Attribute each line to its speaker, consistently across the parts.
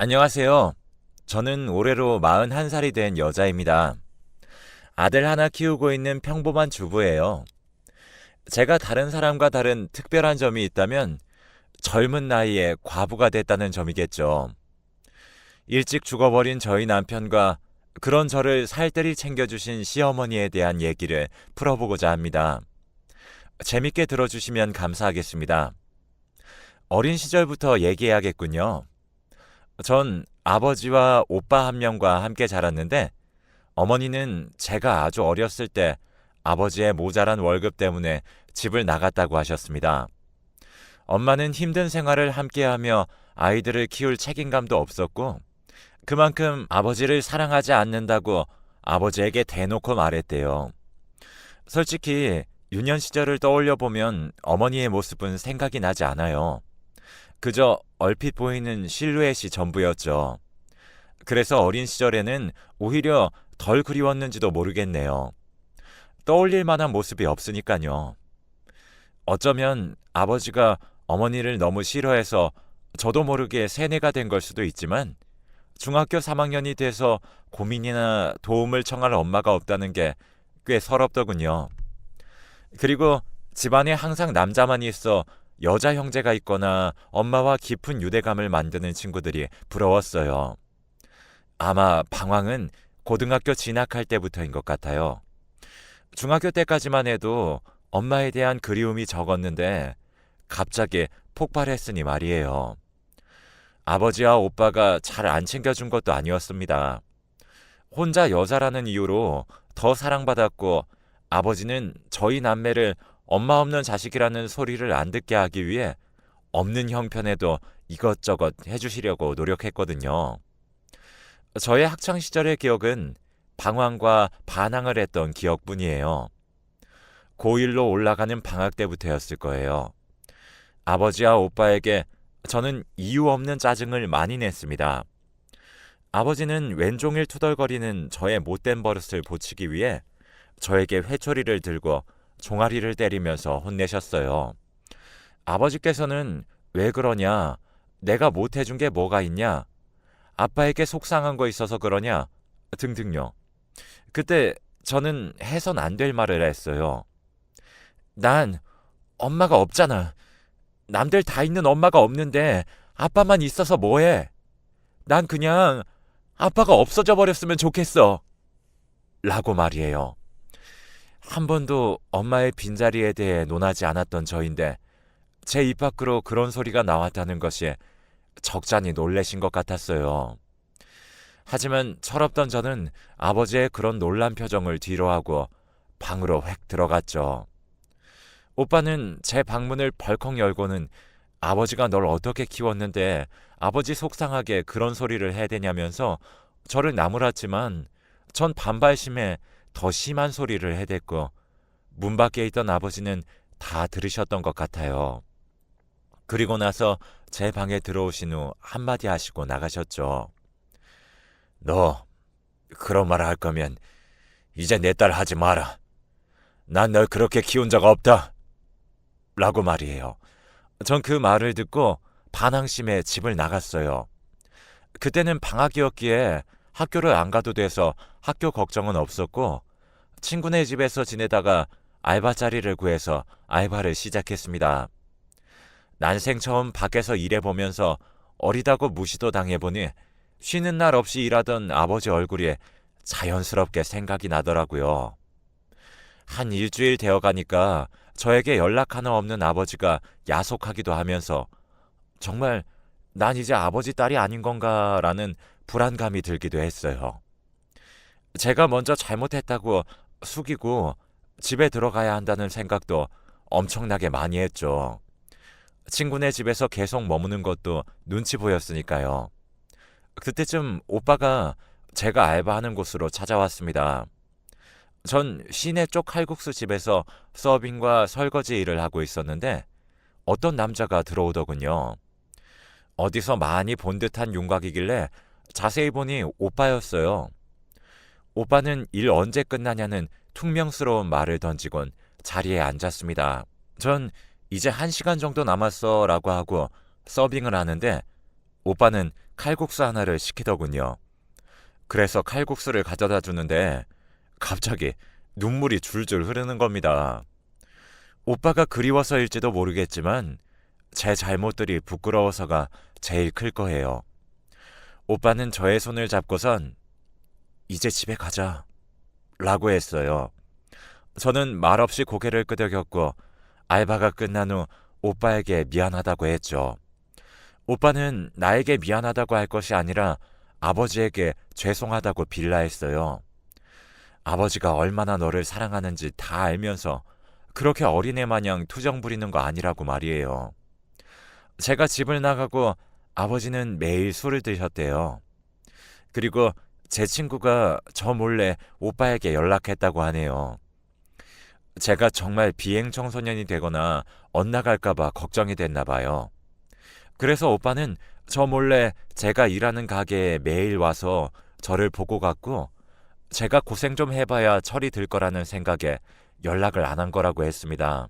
Speaker 1: 안녕하세요. 저는 올해로 41살이 된 여자입니다. 아들 하나 키우고 있는 평범한 주부예요. 제가 다른 사람과 다른 특별한 점이 있다면 젊은 나이에 과부가 됐다는 점이겠죠. 일찍 죽어버린 저희 남편과 그런 저를 살뜰히 챙겨주신 시어머니에 대한 얘기를 풀어보고자 합니다. 재밌게 들어주시면 감사하겠습니다. 어린 시절부터 얘기해야겠군요. 전 아버지와 오빠 한 명과 함께 자랐는데 어머니는 제가 아주 어렸을 때 아버지의 모자란 월급 때문에 집을 나갔다고 하셨습니다. 엄마는 힘든 생활을 함께하며 아이들을 키울 책임감도 없었고 그만큼 아버지를 사랑하지 않는다고 아버지에게 대놓고 말했대요. 솔직히 유년 시절을 떠올려 보면 어머니의 모습은 생각이 나지 않아요. 그저 얼핏 보이는 실루엣이 전부였죠. 그래서 어린 시절에는 오히려 덜 그리웠는지도 모르겠네요. 떠올릴 만한 모습이 없으니까요. 어쩌면 아버지가 어머니를 너무 싫어해서 저도 모르게 세뇌가 된 걸 수도 있지만 중학교 3학년이 돼서 고민이나 도움을 청할 엄마가 없다는 게 꽤 서럽더군요. 그리고 집안에 항상 남자만 있어 여자 형제가 있거나 엄마와 깊은 유대감을 만드는 친구들이 부러웠어요. 아마 방황은 고등학교 진학할 때부터인 것 같아요. 중학교 때까지만 해도 엄마에 대한 그리움이 적었는데 갑자기 폭발했으니 말이에요. 아버지와 오빠가 잘 안 챙겨준 것도 아니었습니다. 혼자 여자라는 이유로 더 사랑받았고 아버지는 저희 남매를 엄마 없는 자식이라는 소리를 안 듣게 하기 위해 없는 형편에도 이것저것 해주시려고 노력했거든요. 저의 학창 시절의 기억은 방황과 반항을 했던 기억뿐이에요. 고1로 올라가는 방학 때부터였을 거예요. 아버지와 오빠에게 저는 이유 없는 짜증을 많이 냈습니다. 아버지는 왼종일 투덜거리는 저의 못된 버릇을 고치기 위해 저에게 회초리를 들고 종아리를 때리면서 혼내셨어요. 아버지께서는 왜 그러냐? 내가 못해준 게 뭐가 있냐? 아빠에게 속상한 거 있어서 그러냐? 등등요. 그때 저는 해선 안 될 말을 했어요. 난 엄마가 없잖아. 남들 다 있는 엄마가 없는데 아빠만 있어서 뭐해? 난 그냥 아빠가 없어져 버렸으면 좋겠어. 라고 말이에요. 한 번도 엄마의 빈자리에 대해 논하지 않았던 저인데 제 입 밖으로 그런 소리가 나왔다는 것이 적잖이 놀라신 것 같았어요. 하지만 철없던 저는 아버지의 그런 놀란 표정을 뒤로하고 방으로 획 들어갔죠. 오빠는 제 방문을 벌컥 열고는 아버지가 널 어떻게 키웠는데 아버지 속상하게 그런 소리를 해대냐면서 저를 나무랐지만 전 반발심에 더 심한 소리를 해댔고 문 밖에 있던 아버지는 다 들으셨던 것 같아요. 그리고 나서 제 방에 들어오신 후 한마디 하시고 나가셨죠. 너 그런 말 할 거면 이제 내 딸 하지 마라. 난 널 그렇게 키운 적 없다. 라고 말이에요. 전 그 말을 듣고 반항심에 집을 나갔어요. 그때는 방학이었기에 학교를 안 가도 돼서 학교 걱정은 없었고 친구네 집에서 지내다가 알바 자리를 구해서 알바를 시작했습니다. 난생 처음 밖에서 일해보면서 어리다고 무시도 당해보니 쉬는 날 없이 일하던 아버지 얼굴이 자연스럽게 생각이 나더라고요. 한 일주일 되어가니까 저에게 연락 하나 없는 아버지가 야속하기도 하면서 정말 난 이제 아버지 딸이 아닌 건가라는 불안감이 들기도 했어요. 제가 먼저 잘못했다고 숙이고 집에 들어가야 한다는 생각도 엄청나게 많이 했죠. 친구네 집에서 계속 머무는 것도 눈치 보였으니까요. 그때쯤 오빠가 제가 알바하는 곳으로 찾아왔습니다. 전 시내 쪽 칼국수 집에서 서빙과 설거지 일을 하고 있었는데 어떤 남자가 들어오더군요. 어디서 많이 본 듯한 윤곽이길래 자세히 보니 오빠였어요. 오빠는 일 언제 끝나냐는 퉁명스러운 말을 던지곤 자리에 앉았습니다. 전 이제 1시간 정도 남았어 라고 하고 서빙을 하는데 오빠는 칼국수 하나를 시키더군요. 그래서 칼국수를 가져다 주는데 갑자기 눈물이 줄줄 흐르는 겁니다. 오빠가 그리워서일지도 모르겠지만 제 잘못들이 부끄러워서가 제일 클 거예요. 오빠는 저의 손을 잡고선 이제 집에 가자 라고 했어요. 저는 말없이 고개를 끄덕였고 알바가 끝난 후 오빠에게 미안하다고 했죠. 오빠는 나에게 미안하다고 할 것이 아니라 아버지에게 죄송하다고 빌라 했어요. 아버지가 얼마나 너를 사랑하는지 다 알면서 그렇게 어린애 마냥 투정 부리는 거 아니라고 말이에요. 제가 집을 나가고 아버지는 매일 술을 드셨대요. 그리고 제 친구가 저 몰래 오빠에게 연락했다고 하네요. 제가 정말 비행 청소년이 되거나 엇나갈까봐 걱정이 됐나 봐요. 그래서 오빠는 저 몰래 제가 일하는 가게에 매일 와서 저를 보고 갔고 제가 고생 좀 해봐야 철이 들 거라는 생각에 연락을 안 한 거라고 했습니다.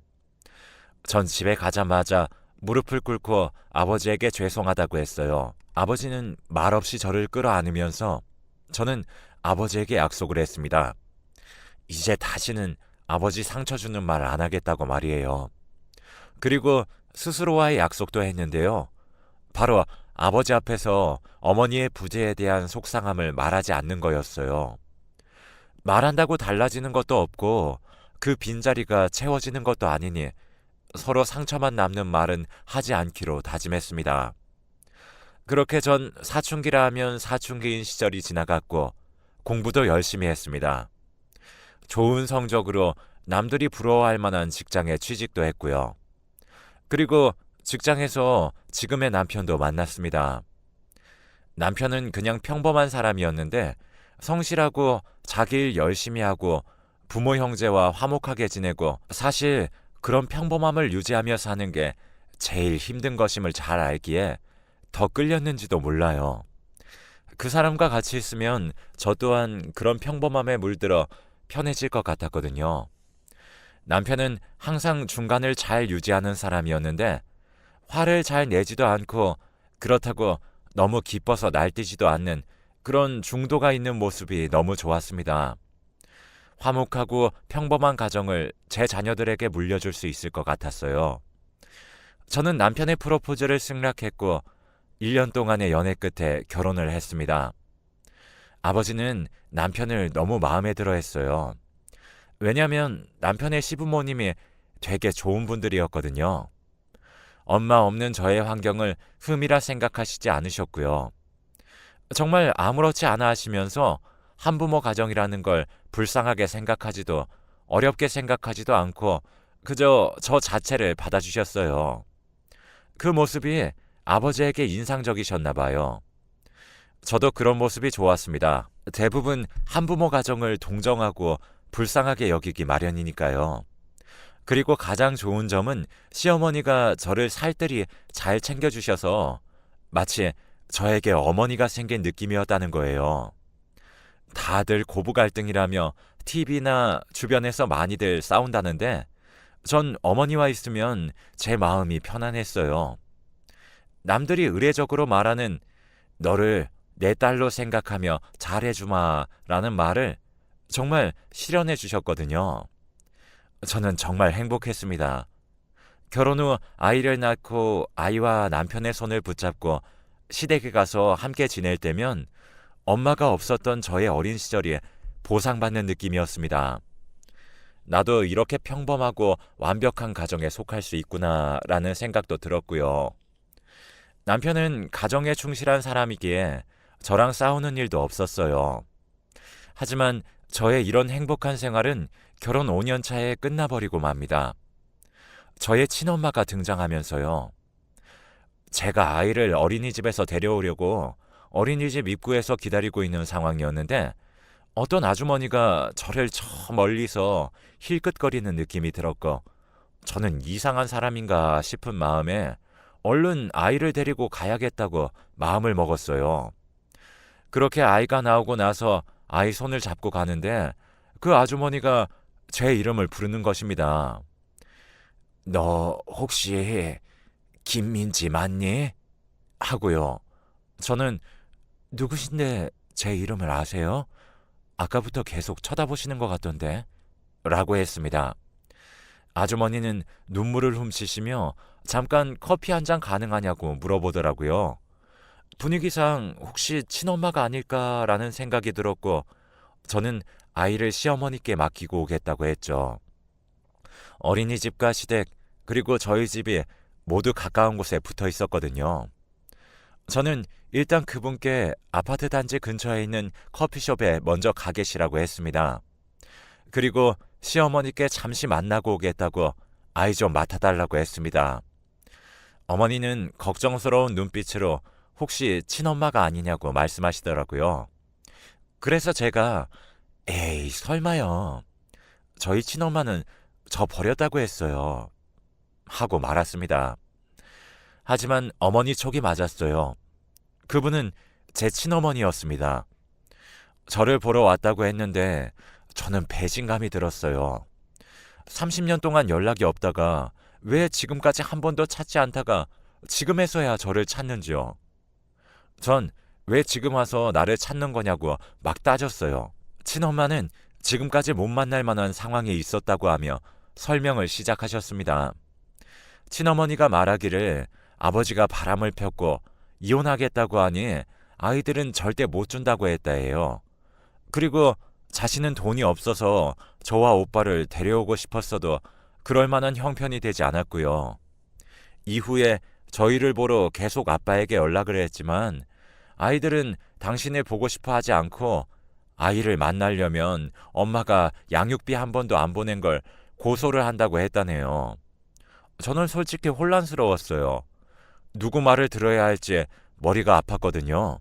Speaker 1: 전 집에 가자마자 무릎을 꿇고 아버지에게 죄송하다고 했어요. 아버지는 말없이 저를 끌어안으면서 저는 아버지에게 약속을 했습니다. 이제 다시는 아버지 상처 주는 말 안 하겠다고 말이에요. 그리고 스스로와의 약속도 했는데요. 바로 아버지 앞에서 어머니의 부재에 대한 속상함을 말하지 않는 거였어요. 말한다고 달라지는 것도 없고 그 빈자리가 채워지는 것도 아니니 서로 상처만 남는 말은 하지 않기로 다짐했습니다. 그렇게 전 사춘기라 하면 사춘기인 시절이 지나갔고 공부도 열심히 했습니다. 좋은 성적으로 남들이 부러워할 만한 직장에 취직도 했고요. 그리고 직장에서 지금의 남편도 만났습니다. 남편은 그냥 평범한 사람이었는데 성실하고 자기 일 열심히 하고 부모 형제와 화목하게 지내고 사실 그런 평범함을 유지하며 사는 게 제일 힘든 것임을 잘 알기에 더 끌렸는지도 몰라요. 그 사람과 같이 있으면 저 또한 그런 평범함에 물들어 편해질 것 같았거든요. 남편은 항상 중간을 잘 유지하는 사람이었는데 화를 잘 내지도 않고 그렇다고 너무 기뻐서 날뛰지도 않는 그런 중도가 있는 모습이 너무 좋았습니다. 화목하고 평범한 가정을 제 자녀들에게 물려줄 수 있을 것 같았어요. 저는 남편의 프로포즈를 승낙했고 1년 동안의 연애 끝에 결혼을 했습니다. 아버지는 남편을 너무 마음에 들어 했어요. 왜냐하면 남편의 시부모님이 되게 좋은 분들이었거든요. 엄마 없는 저의 환경을 흠이라 생각하시지 않으셨고요. 정말 아무렇지 않아 하시면서 한부모 가정이라는 걸 불쌍하게 생각하지도 어렵게 생각하지도 않고 그저 저 자체를 받아주셨어요. 그 모습이 아버지에게 인상적이셨나 봐요. 저도 그런 모습이 좋았습니다. 대부분 한부모 가정을 동정하고 불쌍하게 여기기 마련이니까요. 그리고 가장 좋은 점은 시어머니가 저를 살뜰히 잘 챙겨주셔서 마치 저에게 어머니가 생긴 느낌이었다는 거예요. 다들 고부 갈등이라며 TV나 주변에서 많이들 싸운다는데 전 어머니와 있으면 제 마음이 편안했어요. 남들이 의례적으로 말하는 너를 내 딸로 생각하며 잘해주마 라는 말을 정말 실현해 주셨거든요. 저는 정말 행복했습니다. 결혼 후 아이를 낳고 아이와 남편의 손을 붙잡고 시댁에 가서 함께 지낼 때면 엄마가 없었던 저의 어린 시절이 보상받는 느낌이었습니다. 나도 이렇게 평범하고 완벽한 가정에 속할 수 있구나라는 생각도 들었고요. 남편은 가정에 충실한 사람이기에 저랑 싸우는 일도 없었어요. 하지만 저의 이런 행복한 생활은 결혼 5년 차에 끝나버리고 맙니다. 저의 친엄마가 등장하면서요. 제가 아이를 어린이집에서 데려오려고 어린이집 입구에서 기다리고 있는 상황이었는데 어떤 아주머니가 저를 저 멀리서 힐끗거리는 느낌이 들었고 저는 이상한 사람인가 싶은 마음에 얼른 아이를 데리고 가야겠다고 마음을 먹었어요. 그렇게 아이가 나오고 나서 아이 손을 잡고 가는데 그 아주머니가 제 이름을 부르는 것입니다. 너 혹시 김민지 맞니? 하고요. 저는 누구신데 제 이름을 아세요? 아까부터 계속 쳐다보시는 것 같던데. 라고 했습니다. 아주머니는 눈물을 훔치시며 잠깐 커피 한 잔 가능하냐고 물어보더라고요. 분위기상 혹시 친엄마가 아닐까라는 생각이 들었고 저는 아이를 시어머니께 맡기고 오겠다고 했죠. 어린이집과 시댁 그리고 저희 집이 모두 가까운 곳에 붙어 있었거든요. 저는 일단 그분께 아파트 단지 근처에 있는 커피숍에 먼저 가 계시라고 했습니다. 그리고 시어머니께 잠시 만나고 오겠다고 아이 좀 맡아달라고 했습니다. 어머니는 걱정스러운 눈빛으로 혹시 친엄마가 아니냐고 말씀하시더라고요. 그래서 제가 에이 설마요. 저희 친엄마는 저 버렸다고 했어요. 하고 말았습니다. 하지만 어머니 촉이 맞았어요. 그분은 제 친어머니였습니다. 저를 보러 왔다고 했는데 저는 배신감이 들었어요. 30년 동안 연락이 없다가 왜 지금까지 한 번도 찾지 않다가 지금에서야 저를 찾는지요. 전 왜 지금 와서 나를 찾는 거냐고 막 따졌어요. 친엄마는 지금까지 못 만날 만한 상황에 있었다고 하며 설명을 시작하셨습니다. 친어머니가 말하기를 아버지가 바람을 폈고 이혼하겠다고 하니 아이들은 절대 못 준다고 했다 해요. 그리고 자신은 돈이 없어서 저와 오빠를 데려오고 싶었어도 그럴 만한 형편이 되지 않았고요. 이후에 저희를 보러 계속 아빠에게 연락을 했지만 아이들은 당신을 보고 싶어 하지 않고 아이를 만나려면 엄마가 양육비 한 번도 안 보낸 걸 고소를 한다고 했다네요. 저는 솔직히 혼란스러웠어요. 누구 말을 들어야 할지 머리가 아팠거든요.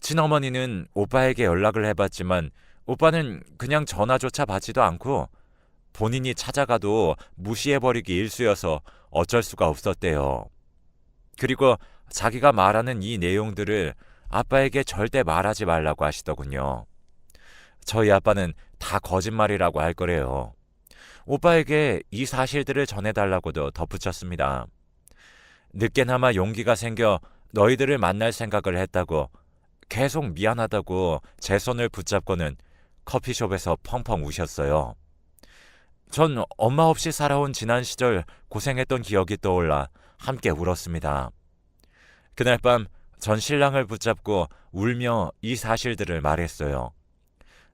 Speaker 1: 친어머니는 오빠에게 연락을 해봤지만 오빠는 그냥 전화조차 받지도 않고 본인이 찾아가도 무시해버리기 일쑤여서 어쩔 수가 없었대요. 그리고 자기가 말하는 이 내용들을 아빠에게 절대 말하지 말라고 하시더군요. 저희 아빠는 다 거짓말이라고 할 거래요. 오빠에게 이 사실들을 전해달라고도 덧붙였습니다. 늦게나마 용기가 생겨 너희들을 만날 생각을 했다고 계속 미안하다고 제 손을 붙잡고는 커피숍에서 펑펑 우셨어요. 전 엄마 없이 살아온 지난 시절 고생했던 기억이 떠올라 함께 울었습니다. 그날 밤 전 신랑을 붙잡고 울며 이 사실들을 말했어요.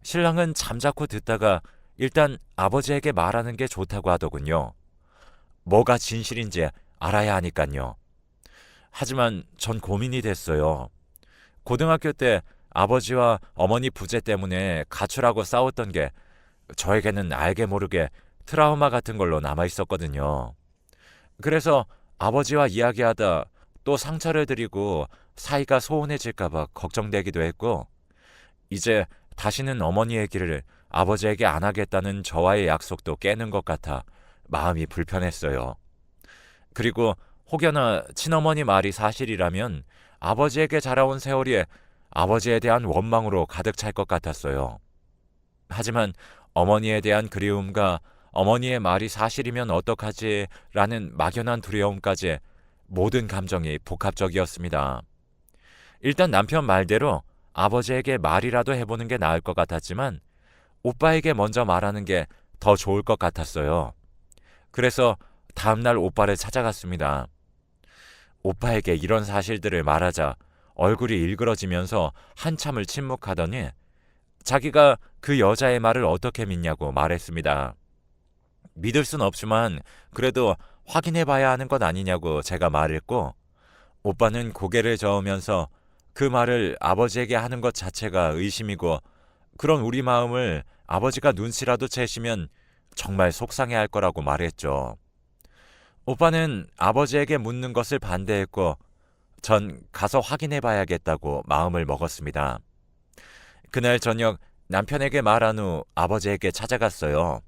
Speaker 1: 신랑은 잠자코 듣다가 일단 아버지에게 말하는 게 좋다고 하더군요. 뭐가 진실인지 알아야 하니깐요. 하지만 전 고민이 됐어요. 고등학교 때 아버지와 어머니 부재 때문에 가출하고 싸웠던 게 저에게는 알게 모르게 트라우마 같은 걸로 남아 있었거든요. 그래서 아버지와 이야기하다 또 상처를 드리고 사이가 소원해질까봐 걱정되기도 했고, 이제 다시는 어머니의 길을 아버지에게 안 하겠다는 저와의 약속도 깨는 것 같아 마음이 불편했어요. 그리고 혹여나 친어머니 말이 사실이라면 아버지에게 자라온 세월이 아버지에 대한 원망으로 가득 찰 것 같았어요. 하지만 어머니에 대한 그리움과 어머니의 말이 사실이면 어떡하지 라는 막연한 두려움까지 모든 감정이 복합적이었습니다. 일단 남편 말대로 아버지에게 말이라도 해보는 게 나을 것 같았지만 오빠에게 먼저 말하는 게 더 좋을 것 같았어요. 그래서 다음날 오빠를 찾아갔습니다. 오빠에게 이런 사실들을 말하자 얼굴이 일그러지면서 한참을 침묵하더니 자기가 그 여자의 말을 어떻게 믿냐고 말했습니다. 믿을 순 없지만 그래도 확인해봐야 하는 것 아니냐고 제가 말했고, 오빠는 고개를 저으면서 그 말을 아버지에게 하는 것 자체가 의심이고 그런 우리 마음을 아버지가 눈치라도 채시면 정말 속상해할 거라고 말했죠. 오빠는 아버지에게 묻는 것을 반대했고 전 가서 확인해봐야겠다고 마음을 먹었습니다. 그날 저녁 남편에게 말한 후 아버지에게 찾아갔어요.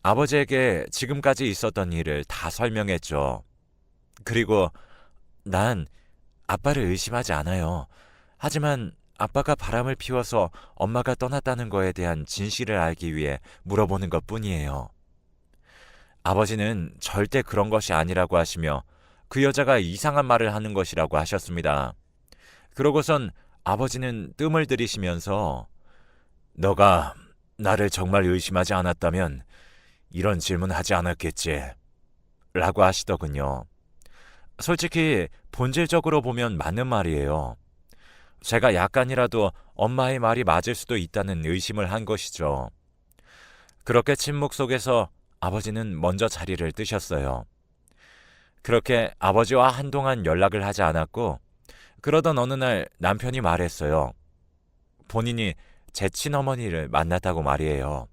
Speaker 1: 아버지에게 지금까지 있었던 일을 다 설명했죠. 그리고 난 아빠를 의심하지 않아요. 하지만 아빠가 바람을 피워서 엄마가 떠났다는 거에 대한 진실을 알기 위해 물어보는 것 뿐이에요. 아버지는 절대 그런 것이 아니라고 하시며 그 여자가 이상한 말을 하는 것이라고 하셨습니다. 그러고선 아버지는 뜸을 들이시면서 너가 나를 정말 의심하지 않았다면 이런 질문 하지 않았겠지 라고 하시더군요. 솔직히 본질적으로 보면 맞는 말이에요. 제가 약간이라도 엄마의 말이 맞을 수도 있다는 의심을 한 것이죠. 그렇게 침묵 속에서 아버지는 먼저 자리를 뜨셨어요. 그렇게 아버지와 한동안 연락을 하지 않았고 그러던 어느 날 남편이 말했어요. 본인이 제 친어머니를 만났다고 말이에요.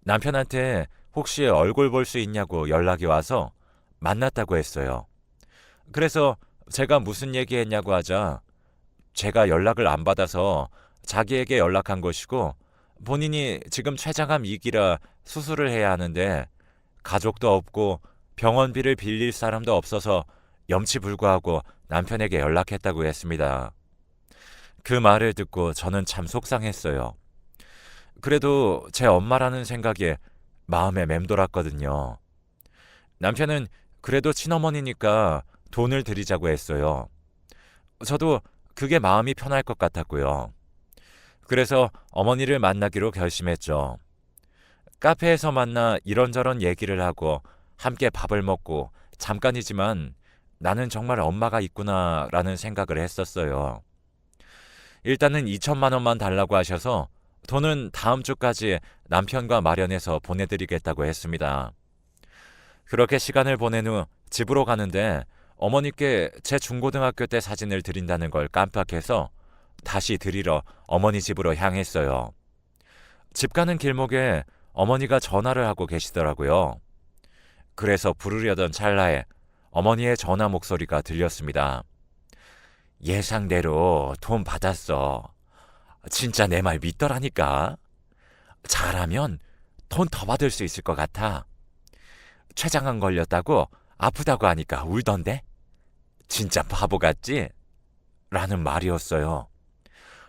Speaker 1: 남편한테 혹시 얼굴 볼 수 있냐고 연락이 와서 만났다고 했어요. 그래서 제가 무슨 얘기했냐고 하자 제가 연락을 안 받아서 자기에게 연락한 것이고 본인이 지금 췌장암 2기라 수술을 해야 하는데 가족도 없고 병원비를 빌릴 사람도 없어서 염치불구하고 남편에게 연락했다고 했습니다. 그 말을 듣고 저는 참 속상했어요. 그래도 제 엄마라는 생각에 마음에 맴돌았거든요. 남편은 그래도 친어머니니까 돈을 드리자고 했어요. 저도 그게 마음이 편할 것 같았고요. 그래서 어머니를 만나기로 결심했죠. 카페에서 만나 이런저런 얘기를 하고 함께 밥을 먹고 잠깐이지만 나는 정말 엄마가 있구나라는 생각을 했었어요. 일단은 2천만 원만 달라고 하셔서 돈은 다음 주까지 남편과 마련해서 보내드리겠다고 했습니다. 그렇게 시간을 보낸 후 집으로 가는데 어머니께 제 중고등학교 때 사진을 드린다는 걸 깜빡해서 다시 드리러 어머니 집으로 향했어요. 집 가는 길목에 어머니가 전화를 하고 계시더라고요. 그래서 부르려던 찰나에 어머니의 전화 목소리가 들렸습니다. 예상대로 돈 받았어. 진짜 내 말 믿더라니까. 잘하면 돈 더 받을 수 있을 것 같아. 췌장암 걸렸다고 아프다고 하니까 울던데? 진짜 바보 같지? 라는 말이었어요.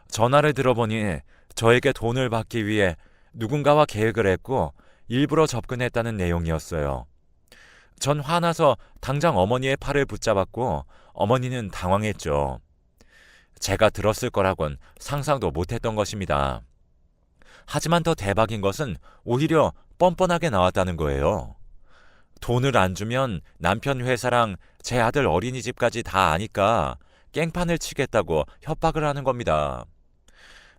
Speaker 1: 전화를 들어보니 저에게 돈을 받기 위해 누군가와 계획을 했고 일부러 접근했다는 내용이었어요. 전 화나서 당장 어머니의 팔을 붙잡았고 어머니는 당황했죠. 제가 들었을 거라곤 상상도 못했던 것입니다. 하지만 더 대박인 것은 오히려 뻔뻔하게 나왔다는 거예요. 돈을 안 주면 남편 회사랑 제 아들 어린이집까지 다 아니까 깽판을 치겠다고 협박을 하는 겁니다.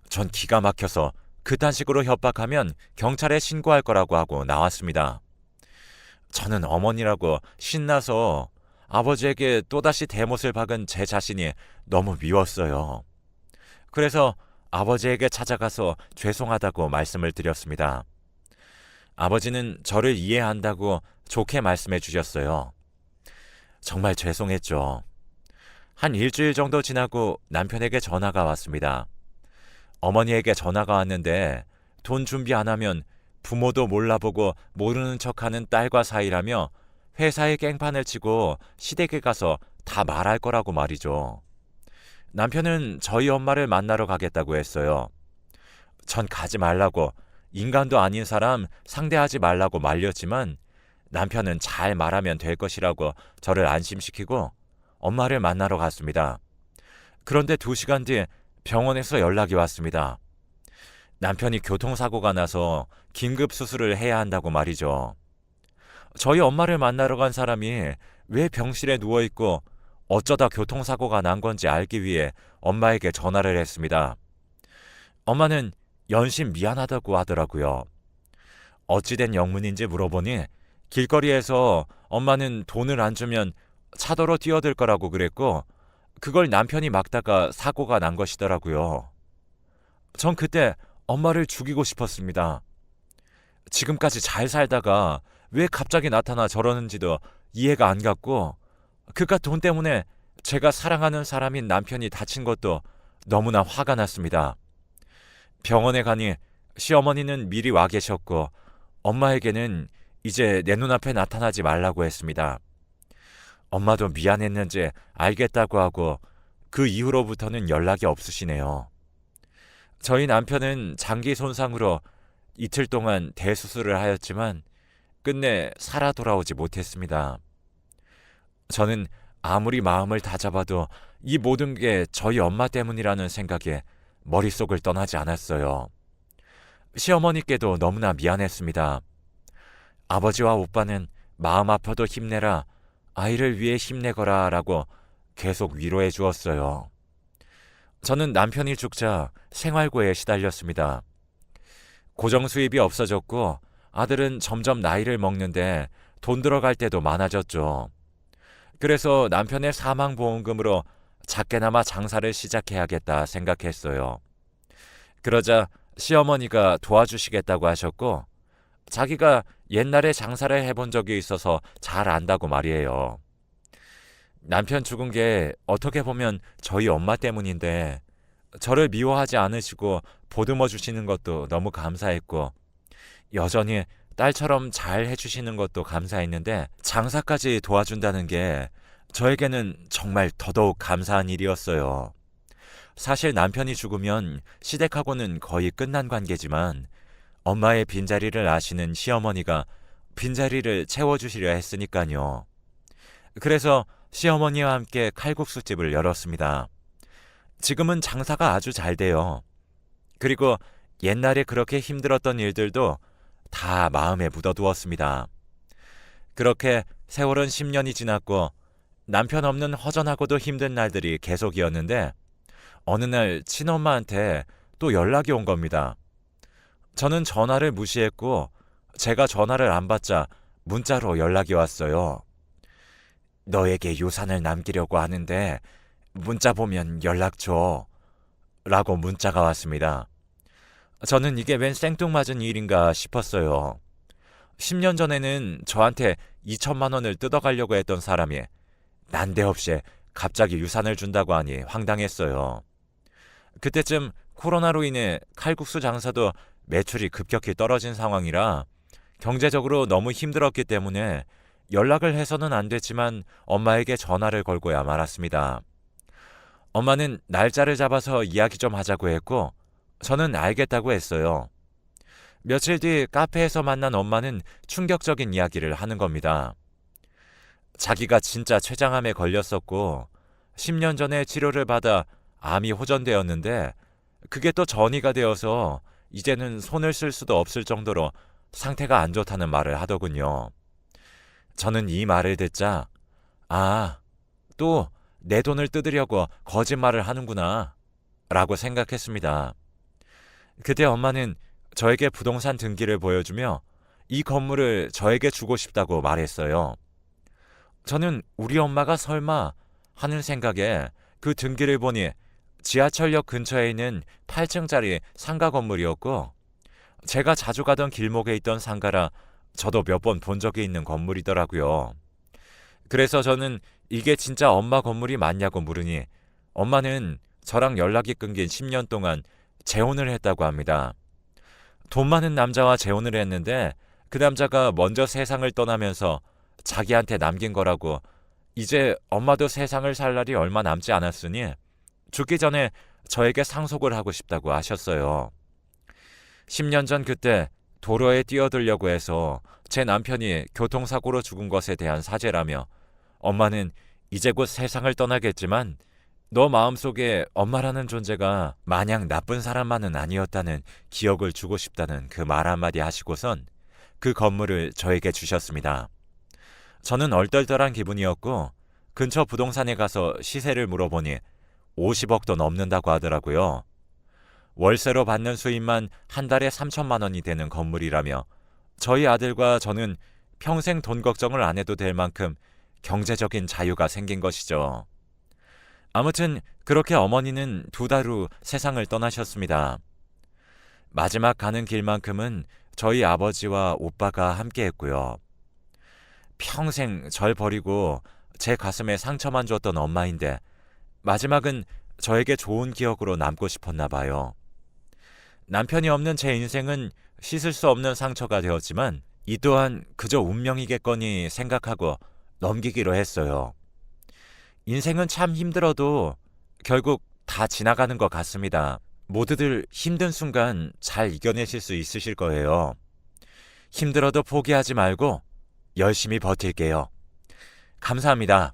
Speaker 1: 전 기가 막혀서 그딴 식으로 협박하면 경찰에 신고할 거라고 하고 나왔습니다. 저는 어머니라고 신나서 아버지에게 또다시 대못을 박은 제 자신이 너무 미웠어요. 그래서 아버지에게 찾아가서 죄송하다고 말씀을 드렸습니다. 아버지는 저를 이해한다고 좋게 말씀해 주셨어요. 정말 죄송했죠. 한 일주일 정도 지나고 남편에게 전화가 왔습니다. 어머니에게 전화가 왔는데 돈 준비 안 하면 부모도 몰라보고 모르는 척하는 딸과 사이라며 회사에 깽판을 치고 시댁에 가서 다 말할 거라고 말이죠. 남편은 저희 엄마를 만나러 가겠다고 했어요. 전 가지 말라고 인간도 아닌 사람 상대하지 말라고 말렸지만 남편은 잘 말하면 될 것이라고 저를 안심시키고 엄마를 만나러 갔습니다. 그런데 2시간 뒤 병원에서 연락이 왔습니다. 남편이 교통사고가 나서 긴급 수술을 해야 한다고 말이죠. 저희 엄마를 만나러 간 사람이 왜 병실에 누워있고 어쩌다 교통사고가 난 건지 알기 위해 엄마에게 전화를 했습니다. 엄마는 연신 미안하다고 하더라고요. 어찌된 영문인지 물어보니 길거리에서 엄마는 돈을 안 주면 차도로 뛰어들 거라고 그랬고 그걸 남편이 막다가 사고가 난 것이더라고요. 전 그때 엄마를 죽이고 싶었습니다. 지금까지 잘 살다가 왜 갑자기 나타나 저러는지도 이해가 안 갔고 그깟 돈 때문에 제가 사랑하는 사람인 남편이 다친 것도 너무나 화가 났습니다. 병원에 가니 시어머니는 미리 와 계셨고 엄마에게는 이제 내 눈앞에 나타나지 말라고 했습니다. 엄마도 미안했는지 알겠다고 하고 그 이후로부터는 연락이 없으시네요. 저희 남편은 장기 손상으로 이틀 동안 대수술을 하였지만 끝내 살아 돌아오지 못했습니다. 저는 아무리 마음을 다잡아도 이 모든 게 저희 엄마 때문이라는 생각에 머릿속을 떠나지 않았어요. 시어머니께도 너무나 미안했습니다. 아버지와 오빠는 마음 아파도 힘내라, 아이를 위해 힘내거라 라고 계속 위로해 주었어요. 저는 남편이 죽자 생활고에 시달렸습니다. 고정 수입이 없어졌고 아들은 점점 나이를 먹는데 돈 들어갈 때도 많아졌죠. 그래서 남편의 사망보험금으로 작게나마 장사를 시작해야겠다 생각했어요. 그러자 시어머니가 도와주시겠다고 하셨고 자기가 옛날에 장사를 해본 적이 있어서 잘 안다고 말이에요. 남편 죽은 게 어떻게 보면 저희 엄마 때문인데 저를 미워하지 않으시고 보듬어 주시는 것도 너무 감사했고 여전히 딸처럼 잘 해주시는 것도 감사했는데 장사까지 도와준다는 게 저에게는 정말 더더욱 감사한 일이었어요. 사실 남편이 죽으면 시댁하고는 거의 끝난 관계지만 엄마의 빈자리를 아시는 시어머니가 빈자리를 채워주시려 했으니까요. 그래서 시어머니와 함께 칼국수집을 열었습니다. 지금은 장사가 아주 잘 돼요. 그리고 옛날에 그렇게 힘들었던 일들도 다 마음에 묻어두었습니다. 그렇게 세월은 10년이 지났고 남편 없는 허전하고도 힘든 날들이 계속이었는데 어느 날 친엄마한테 또 연락이 온 겁니다. 저는 전화를 무시했고 제가 전화를 안 받자 문자로 연락이 왔어요. 너에게 유산을 남기려고 하는데 문자 보면 연락 줘. 라고 문자가 왔습니다. 저는 이게 웬 생뚱맞은 일인가 싶었어요. 10년 전에는 저한테 2천만 원을 뜯어가려고 했던 사람이 난데없이 갑자기 유산을 준다고 하니 황당했어요. 그때쯤 코로나로 인해 칼국수 장사도 매출이 급격히 떨어진 상황이라 경제적으로 너무 힘들었기 때문에 연락을 해서는 안 됐지만 엄마에게 전화를 걸고야 말았습니다. 엄마는 날짜를 잡아서 이야기 좀 하자고 했고 저는 알겠다고 했어요. 며칠 뒤 카페에서 만난 엄마는 충격적인 이야기를 하는 겁니다. 자기가 진짜 췌장암에 걸렸었고 10년 전에 치료를 받아 암이 호전되었는데 그게 또 전이가 되어서 이제는 손을 쓸 수도 없을 정도로 상태가 안 좋다는 말을 하더군요. 저는 이 말을 듣자 또 내 돈을 뜯으려고 거짓말을 하는구나 라고 생각했습니다. 그때 엄마는 저에게 부동산 등기를 보여주며 이 건물을 저에게 주고 싶다고 말했어요. 저는 우리 엄마가 설마 하는 생각에 그 등기를 보니 지하철역 근처에 있는 8층짜리 상가 건물이었고 제가 자주 가던 길목에 있던 상가라 저도 몇 번 본 적이 있는 건물이더라고요. 그래서 저는 이게 진짜 엄마 건물이 맞냐고 물으니 엄마는 저랑 연락이 끊긴 10년 동안 재혼을 했다고 합니다. 돈 많은 남자와 재혼을 했는데 그 남자가 먼저 세상을 떠나면서 자기한테 남긴 거라고 이제 엄마도 세상을 살 날이 얼마 남지 않았으니 죽기 전에 저에게 상속을 하고 싶다고 하셨어요. 10년 전 그때 도로에 뛰어들려고 해서 제 남편이 교통사고로 죽은 것에 대한 사죄라며 엄마는 이제 곧 세상을 떠나겠지만 너 마음속에 엄마라는 존재가 마냥 나쁜 사람만은 아니었다는 기억을 주고 싶다는 그 말 한마디 하시고선 그 건물을 저에게 주셨습니다. 저는 얼떨떨한 기분이었고 근처 부동산에 가서 시세를 물어보니 50억도 넘는다고 하더라고요. 월세로 받는 수입만 한 달에 3천만 원이 되는 건물이라며 저희 아들과 저는 평생 돈 걱정을 안 해도 될 만큼 경제적인 자유가 생긴 것이죠. 아무튼 그렇게 어머니는 2달 후 세상을 떠나셨습니다. 마지막 가는 길만큼은 저희 아버지와 오빠가 함께했고요. 평생 절 버리고 제 가슴에 상처만 줬던 엄마인데 마지막은 저에게 좋은 기억으로 남고 싶었나 봐요. 남편이 없는 제 인생은 씻을 수 없는 상처가 되었지만 이 또한 그저 운명이겠거니 생각하고 넘기기로 했어요. 인생은 참 힘들어도 결국 다 지나가는 것 같습니다. 모두들 힘든 순간 잘 이겨내실 수 있으실 거예요. 힘들어도 포기하지 말고 열심히 버틸게요. 감사합니다.